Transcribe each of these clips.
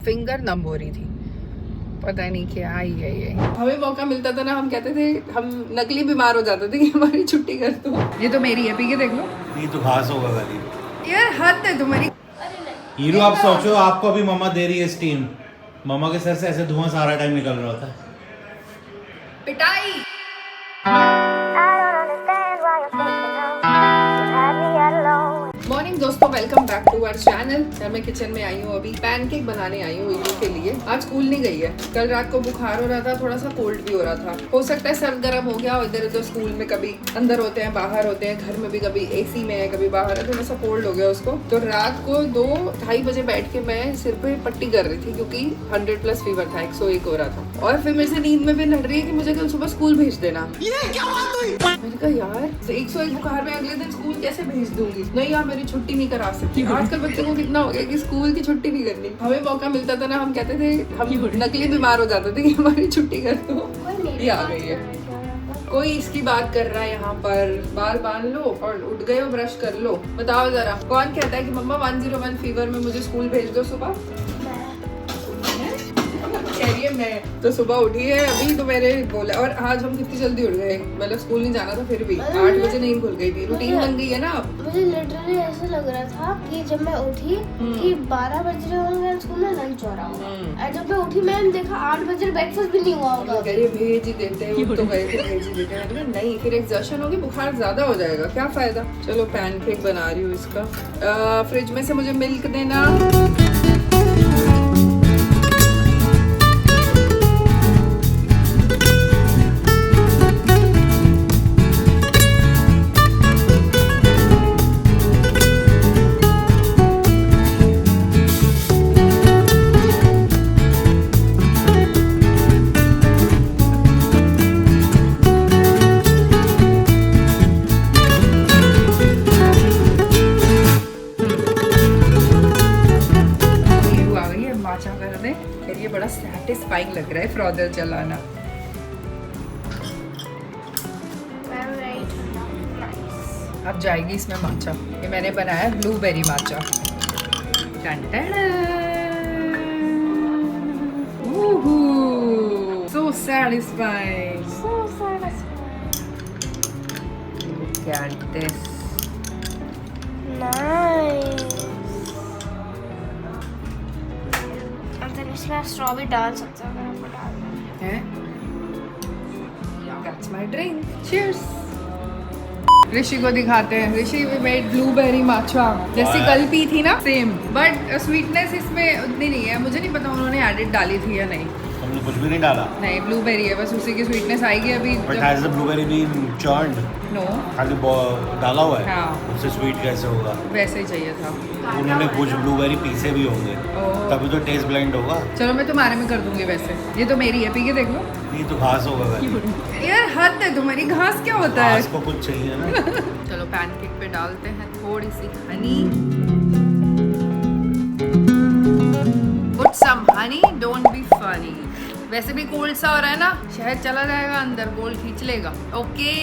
Finger नम हो रही थी, पता नहीं क्या ही है ये। हमें मौका मिलता था ना, हम कहते थे, हम नकली बीमार हो जाते थे कि हमारी छुट्टी कर दो। ये तो मेरी है, पी के देख लो। ये तो घास होगा गाली। यार हद है तुम्हारी। हीरो आप सोचो, आपको अभी मम्मा दे रही है स्टीम, मम्मा के सर से ऐसे धुआं सारा टाइम निकल रहा होता है। पिटाई। मॉर्निंग दोस्तों, welcome back to our channel. मैं किचन में आई हूँ, अभी पैनकेक बनाने आई हूँ ईदी के लिए। आज स्कूल नहीं गई है, कल रात को बुखार हो रहा था, थोड़ा सा कोल्ड भी हो रहा था। हो सकता है सर्द गर्म हो गया, इधर उधर स्कूल में कभी अंदर होते हैं बाहर होते हैं, घर में भी कभी एसी में है कभी बाहर है, थोड़ा सा कोल्ड हो गया उसको। तो रात को 2-2:30 बजे बैठ के मैं सिर पे पट्टी कर रही थी क्योंकि 100+ फीवर था, 101 हो रहा था। और फिर मेरे से नींद में भी लड़ रही है कि मुझे कल सुबह स्कूल भेज देना। ये क्या बात हुई? मैंने कहा यार 101 बुखार में अगले दिन स्कूल कैसे भेज दूंगी? नहीं यार मेरी छुट्टी नहीं करा सकती। आजकल बच्चों को कितना हो गया कि स्कूल की छुट्टी नहीं करनी। हमें मौका मिलता था ना, हम कहते थे, हम नकली बीमार हो जाते थे कि हमारी छुट्टी कर दो। ये आ गई है, कोई इसकी बात कर रहा है यहाँ पर। बाल बांध लो और उठ गए हो, ब्रश कर लो। बताओ जरा, कौन कहता है कि मम्मा 101 फीवर में मुझे स्कूल भेज दो सुबह? कह रही है मैं तो सुबह उठी है अभी, तो मैंने बोला। और आज हम कितनी जल्दी उठ गए, मतलब स्कूल नहीं जाना था फिर भी 8 बजे नींद खुल गई थी। रूटीन बन गई है ना। मुझे लिटरली ऐसा लग रहा था कि जब मैं उठी कि 12 बज रहे होंगे, स्कूल में लंच हो रहा होगा। और जब मैं उठी मैंने देखा 8 बजे ब्रेकफास्ट भी नहीं हुआ होगा। कह रही है भेज ही देते हैं, तो गए थे भेज ही देते हैं। नहीं, फिर एग्जर्शन होगी, बुखार ज्यादा हो जाएगा, क्या फायदा। चलो पैनकेक बना रही हूँ इसका। फ्रिज में से मुझे मिल्क देना। ये बड़ा सैटिस्फाइंग लग रहा है फ्रॉदर चलाना। अब जाएगी इसमें माचा। ये मैंने बनाया blueberry matcha. So satisfying. So satisfying. Look at this. Nice. अंदर इसमें स्ट्रॉ भी डाल सकते हो अगर आपको डालना है। That's my drink. Cheers. ऋषि को दिखाते हैं। ऋषि वी मेड ब्लूबेरी माचा, जैसी कल पी थी ना, सेम। बट स्वीटनेस इसमें उतनी नहीं है। मुझे नहीं पता उन्होंने एडिड डाली थी या नहीं। हमने कुछ भी नहीं डाला। नहीं, ब्लूबेरी है बस, उसी की स्वीटनेस आएगी अभी। But has the blueberry been churned? No, खाली डाला हुआ है। हाँ। उससे स्वीट कैसे होगा? वैसे ही चाहिए था। उन्होंने कुछ ब्लूबेरी पीसे भी होंगे, तभी तो टेस्ट ब्लेंड होगा। चलो मैं तुम्हारे में कर दूंगी। वैसे ये तो मेरी है, पी के देख लो। ये तो घास होगा गाली। यार हद है तुम्हारी, घास क्या होता है? घास को कुछ चाहिए ना। चलो पैनकेक पे डालते हैं थोड़ी सी Honey. Put some honey, don't be funny. वैसे भी कोल्ड सा हो रहा है ना, शहद चला जाएगा अंदर, कोल्ड खींच लेगा। ओके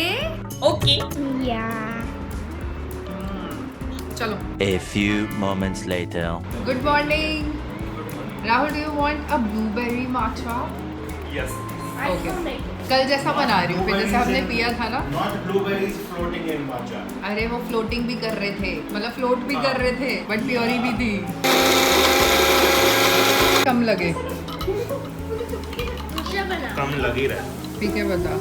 ओके या चलो। A few moments later. Good morning Rahul, do you want a blueberry matcha? Yes. Okay, कल जैसा बना रही हूँ, फिर जैसा हमने पिया था ना। Not blueberries floating in matcha. अरे वो फ्लोटिंग भी कर रहे थे, मतलब फ्लोट भी कर रहे थे, बट प्योरी भी थी। कम लगे, कम लग ही रहा है। ठीक है बता।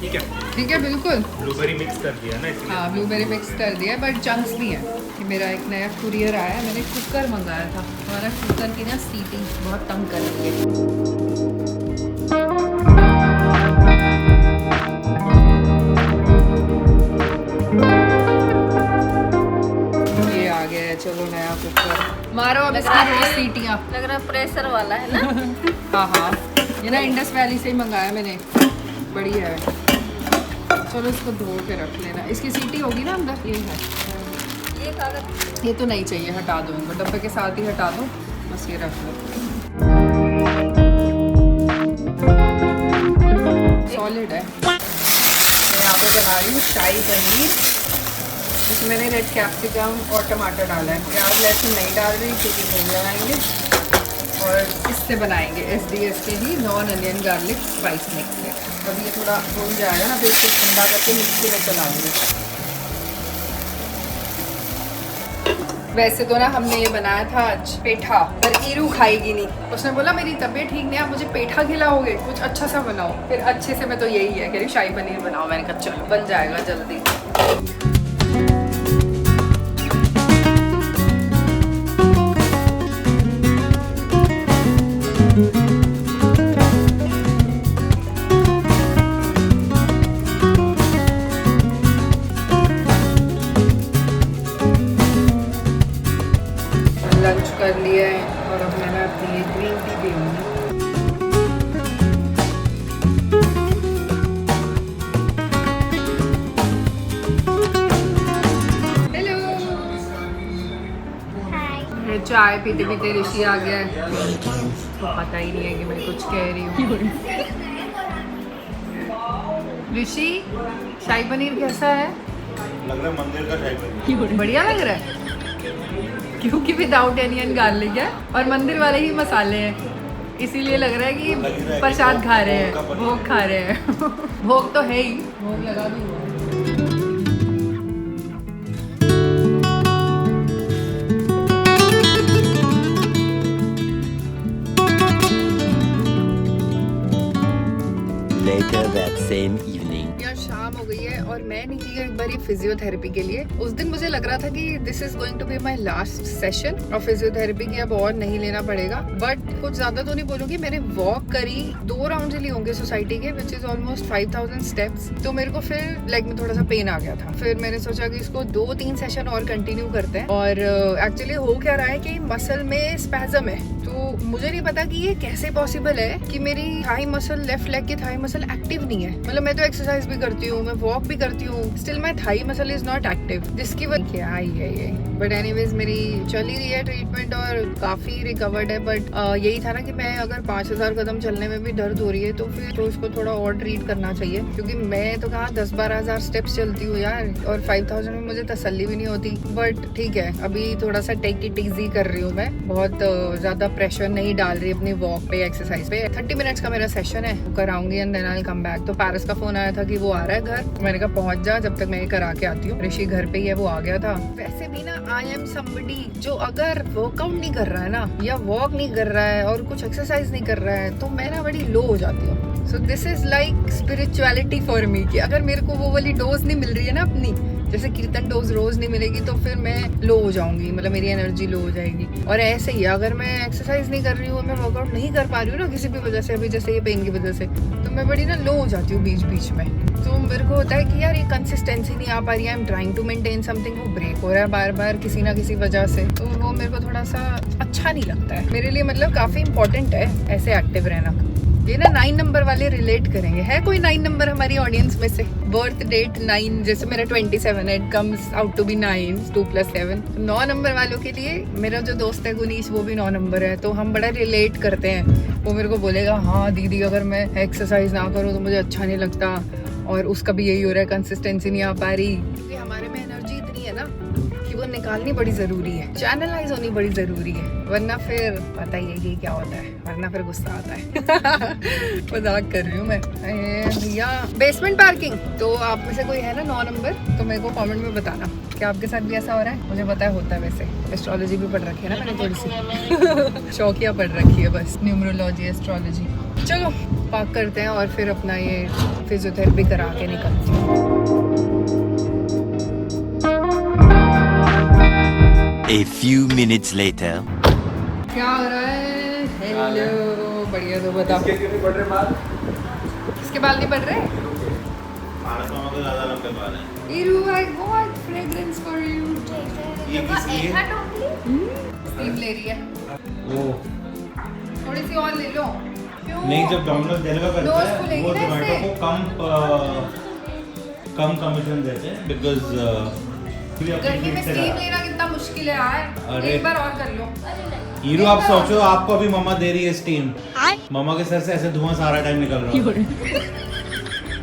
ठीक है, ठीक है बिल्कुल। ब्लूबेरी मिक्स कर दिया ना इसलिए। हाँ ब्लूबेरी मिक्स कर दिया, बट चंक्स भी हैं। ये मेरा एक नया कुरियर आया है, मैंने कुकर मंगाया था। हमारा कुकर की ना सीटी बहुत तंग कर रही है। ये आ गया है, चलो नया कुकर मारो अब इसकी सीटियाँ। लग रहा है प्रेशर वाला है ना। हाँ हाँ, ये ना इंडस वैली से ही मंगाया मैंने, बढ़िया है। चलो इसको धो के रख लेना। इसकी सीटी होगी ना अंदर, ये है। ये कागज ये तो नहीं चाहिए, हटा दो इनको, डब्बे के साथ ही हटा दो, बस ये रख लो। सॉलिड है। मैं यहाँ पे बना रही हूँ शाही पनीर। इसमें मैंने रेड कैप्सिकम और टमाटर डाला है। प्याज लहसुन नहीं डाल रही क्योंकि भून लगाएंगे, और इससे बनाएंगे SDS के ही non onion garlic spice mix. अब ये थोड़ा भून जाएगा ना, फिर इसको ठंडा करके मिक्सी में चलाऊंगी। वैसे तो ना हमने ये बनाया था आज पेठा, पर ईरू खाएगी नहीं। उसने बोला मेरी तबीयत ठीक नहीं, आप मुझे पेठा खिलाओगे, कुछ अच्छा सा बनाओ। फिर अच्छे से मैं तो यही है, कह रही शाही पनीर बनाओ। मैंने कहा चलो बन जाएगा जल्दी। लंच कर लिया है और अब मैंने अपनी ये ग्रीन टी पीऊंगी। हेलो, ये चाय पीते पीते ऋषि आ गया है, तो पता ही नहीं है कि मैं कुछ कह रही हूँ। ऋषि, शाही पनीर कैसा है? लग रहा है मंदिर का शाही पनीर। बढ़िया लग रहा है क्योंकि विदाउट अनियन गार्लिक है और मंदिर वाले ही मसाले हैं, इसीलिए लग रहा है कि प्रसाद खा रहे हैं, भोग खा रहे हैं। भोग तो है ही, भोग लगा भी हुआ है। Later that same evening. यार शाम हो गई है और मैं निकली एक बार फिजियोथेरेपी के लिए। उस दिन मुझे लग रहा था कि this is going to be my last session और फिजियोथेरेपी की अब और नहीं लेना पड़ेगा। बट कुछ ज्यादा तो नहीं बोलूंगी, मैंने वॉक करी 2 राउंड लिए होंगे सोसाइटी के, विच इज ऑलमोस्ट 5000 स्टेप्स। तो मेरे को फिर लेग में थोड़ा सा पेन आ गया था। फिर मैंने सोचा कि इसको 2-3 सेशन और कंटिन्यू करते हैं। और एक्चुअली हो क्या रहा है कि मसल में स्पैजम है, तो मुझे नहीं पता कि ये कैसे पॉसिबल है कि मेरी थाई मसल, लेफ्ट लेग की थाई मसल एक्टिव नहीं है। मतलब मैं तो एक्सरसाइज भी करती हूँ, मैं वॉक भी करती हूँ, still my thigh muscle is not active, जिसकी वजह क्या आई है ये। बट एनीवेज मेरी चल ही रही है ट्रीटमेंट और काफी रिकवर्ड है। बट यही था ना कि मैं अगर 5000 कदम चलने में भी दर्द हो रही है तो फिर तो उसको थोड़ा और ट्रीट करना चाहिए, क्योंकि मैं तो कहा 10-12 हजार स्टेप्स चलती हूँ यार, और 5000 में मुझे तसल्ली भी नहीं होती। बट ठीक है, अभी थोड़ा सा टेक इट इजी कर रही हूँ मैं, बहुत ज्यादा प्रेशर नहीं डाल रही अपनी वॉक पे, एक्सरसाइज पे। 30 मिनट्स का मेरा सेशन है, वो कराऊंगी and then I will come back. तो पैरिस का फोन आया था कि वो आ रहा है घर, मैंने कहा पहुंच जा, जब तक मैं ये करा के आती हूँ। ऋषि घर पे ही है, वो आ गया था। वैसे भी ना आई एम समबडी जो अगर वर्कआउट नहीं कर रहा है ना, या वॉक नहीं कर रहा है और कुछ एक्सरसाइज नहीं कर रहा है, तो मैं ना बड़ी लो हो जाती हूँ। So this is like spirituality for me, कि अगर मेरे को वो वाली डोज नहीं मिल रही है ना अपनी, जैसे कीर्तन डोज रोज नहीं मिलेगी, तो फिर मैं लो हो जाऊंगी, मतलब मेरी एनर्जी लो हो जाएगी। और ऐसे ही अगर मैं एक्सरसाइज नहीं कर रही हूँ, मैं वर्कआउट नहीं कर पा रही हूँ ना किसी भी वजह से, अभी जैसे ये पेन की वजह से, तो मैं बड़ी ना लो हो जाती हूँ बीच बीच में। तो मेरे को होता है कि यार ये कंसिस्टेंसी नहीं आ पा रही है, I am trying to maintain something, वो ब्रेक हो रहा है बार बार किसी ना किसी वजह से, तो वो मेरे को थोड़ा सा अच्छा नहीं लगता है। मेरे लिए मतलब काफ़ी इंपॉर्टेंट है ऐसे एक्टिव रहना। ये ना 9 नंबर वाले रिलेट करेंगे, है कोई 9 नंबर हमारी ऑडियंस में से? बर्थ डेट 9, जैसे मेरा 27, it comes out to be 9, 2 + 7। 9 number वालों के लिए मेरा जो दोस्त है गुनीश, वो भी 9 नंबर है, तो हम बड़ा रिलेट करते हैं। वो मेरे को बोलेगा हाँ दीदी अगर मैं एक्सरसाइज ना करूँ तो मुझे अच्छा नहीं लगता, और उसका भी यही हो रहा है, कंसिस्टेंसी नहीं आ पा रही, क्योंकि हमारे में एनर्जी इतनी है ना कि वो निकालनी बड़ी ज़रूरी है, चैनलाइज होनी बड़ी ज़रूरी है, वरना फिर पता ही है कि क्या होता है, वरना फिर गुस्सा आता है। मजाक कर रही हूँ मैं। भैया बेसमेंट पार्किंग, तो आप में से कोई है ना 9 नंबर, तो मेरे को कमेंट में बताना कि आपके साथ भी ऐसा हो रहा है। मुझे पता है होता है, वैसे एस्ट्रोलॉजी भी पढ़ रखी है ना मैंने थोड़ी सी। शौकिया पढ़ रखी है बस, न्यूमरोलॉजी, एस्ट्रोलॉजी। चलो पार्क करते हैं और फिर अपना ये फिजियोथेरेपी करा के निकलती हूँ। A few minutes later. क्या हो रहा है? हेलो, बढ़िया, तो बताओ। किसके बाल नहीं बढ़ रहे? ज़्यादा लंबे बाल हैं। Iru, I got fragrance for you. ये किस लिए? स्टीम ले रही है, वो थोड़ी सी और ले लो। क्यों? नहीं, जब डोमिनोज डिलीवर करता रोज है खुलेगी वो ना जोमेटो इससे? को कम कमीशन देते हैं, बिकॉज गर्मी में स्टीम लेना कितना मुश्किल है यार। अरे। एक बार और कर लो। हीरो, आप सोचो आपको अभी मम्मा दे रही है स्टीम, मम्मा के सर से ऐसे धुआं सारा टाइम निकल रहा है।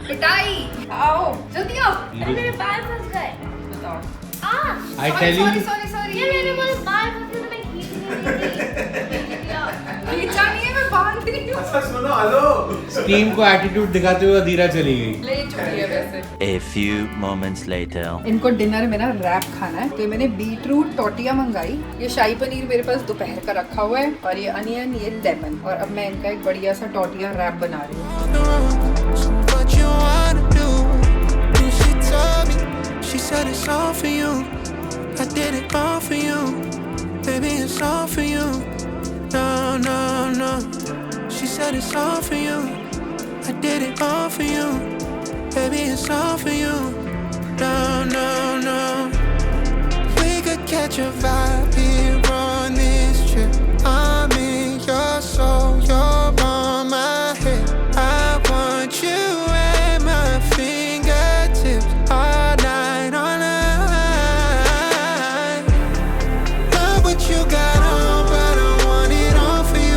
पिटाई, आओ जल्दी आओ। अरे मेरे बाल फंस गए। बताओ, I tell you, ये मैंने बोला बाल पकड़ने में खींचा नहीं है, मैं बांध रही हूँ। अच्छा सुनो, हेलो। स्टीम को एटीट्यूड दिखाते हुए अधीरा चली गई। ले चुकी है वैसे। A few moments later. इनको डिनर में ना रैप खाना है, तो मैंने बीटरूट टोटिया मंगाई। ये शाही पनीर मेरे पास दोपहर का रखा हुआ है, और ये अनियन, ये लेमन, और अब मैं इनका एक बढ़िया सा टोटिया रैप बना रही हूँ। What you wanna do? She told me, she said it's all for you. I did it all for you, baby, it's all for you. No, no, no. She said it's all for you. I did it all for you, baby, it's all for you. No, no, no. We could catch a vibe.